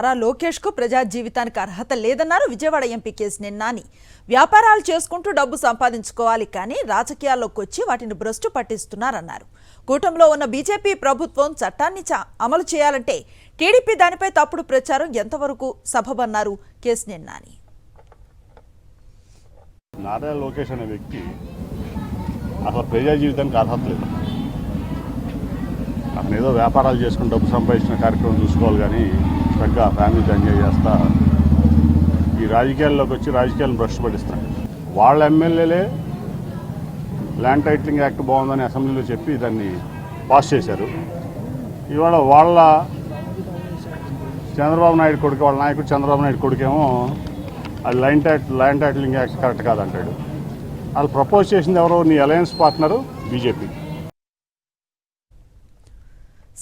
నారా లోకేష్ కు ప్రజా జీవితానికి అర్హత లేదన్నారు విజయవాడ ఎంపీ కేశినేని నాని. వ్యాపారాలు చేసుకుంటూ డబ్బు సంపాదించుకోవాలి కానీ రాజకీయాల్లోకి వచ్చి వాటిని భ్రష్టు పట్టిస్తున్నారన్నారు. కూటమిలో ఉన్న బీజేపీ ప్రభుత్వం చట్టాన్ని అమలు చేయాలంటే టీడీపీ దానిపై తప్పుడు ప్రచారం ఎంతవరకు సబబన్నారు కేశినేని నాని. నారా లోకేష్ అనే వ్యక్తి అసలు ప్రజా జీవితానికి అర్హత లేదు. అతను ఏదో వ్యాపారాలు చేసుకుని డబ్బు సంపాదించిన కార్యక్రమం చూసుకోవాలి కానీ చక్కగా ఫ్యామిలీతో ఎంజాయ్ చేస్తా ఈ రాజకీయాల్లోకి వచ్చి రాజకీయాలను భ్రష్టు పట్టిస్తాడు. వాళ్ళ ఎమ్మెల్యేలే ల్యాండ్ టైటిలింగ్ యాక్ట్ బాగుందని అసెంబ్లీలో చెప్పి దాన్ని పాస్ చేశారు. ఇవాళ వాళ్ళ చంద్రబాబు నాయుడు కొడుకు, వాళ్ళ నాయకుడు చంద్రబాబు నాయుడు కొడుకేమో అది ల్యాండ్ టైటిలింగ్ యాక్ట్ కరెక్ట్ కాదంటాడు. వాళ్ళు ప్రపోజ్ చేసింది ఎవరో, నీ alliance partner BJP.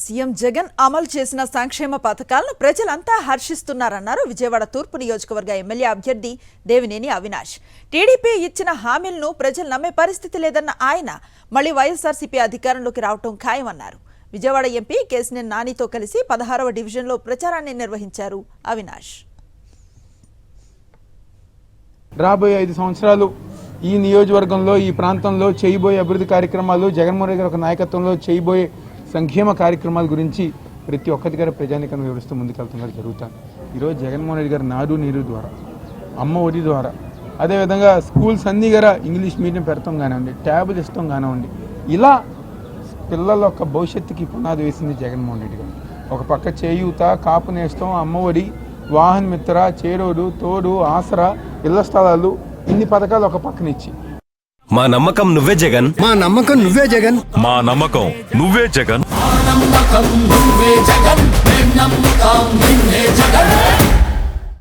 CM Jagan అమలు చేసిన సంక్షేమ పథకాలను ప్రజలంతా హర్షిస్తున్నారన్నారు విజయవాడ తూర్పు నియోజకవర్గ ఎమ్మెల్యే అభ్యర్థి దేవినేని అవినాష్. టీడీపీ ఇచ్చిన హామీలను ప్రజలు నమ్మే పరిస్థితి లేదన్న ఆయన మళ్లీ వైఎస్ఆర్సీపీ అధికారంలోకి రావడం ఖాయమన్నారు. విజయవాడ ఎంపీ కేశినేని నానితో కలిసి 16వ డివిజన్లో ప్రచారాన్ని నిర్వహించారు అవినాష్. రాబోయే 5 సంవత్సరాలు ఈ నియోజకవర్గంలో, ఈ ప్రాంతంలో చేయబోయే అభివృద్ధి కార్యక్రమాలు, జగన్మోహన్ రెడ్డి గారి నాయకత్వంలో చేయబోయే సంక్షేమ కార్యక్రమాల గురించి ప్రతి ఒక్కరి గారి ప్రజానికను వివరిస్తూ ముందుకెళ్తున్నారు జరుగుతాను. ఈరోజు జగన్మోహన్ రెడ్డి గారు నాడు నీరు ద్వారా, అమ్మ ఒడి ద్వారా, అదేవిధంగా స్కూల్స్ అన్నీ గారా ఇంగ్లీష్ మీడియం పెడతాం కానివ్వండి, ట్యాబులు ఇస్తాం కానివ్వండి, ఇలా పిల్లల యొక్క భవిష్యత్తుకి పునాది వేసింది జగన్మోహన్ రెడ్డి గారు. ఒక పక్క చేయూత, కాపు నేస్తం, అమ్మ ఒడి, వాహన మిత్ర, చేరోడు, తోడు, ఆసరా, ఇళ్ల స్థలాలు, ఇన్ని పథకాలు ఒక పక్కనిచ్చి మా నమ్మకం నువ్వే జగన్, మా నమ్మకం నువ్వే జగన్, మా నమ్మకం నువ్వే జగన్.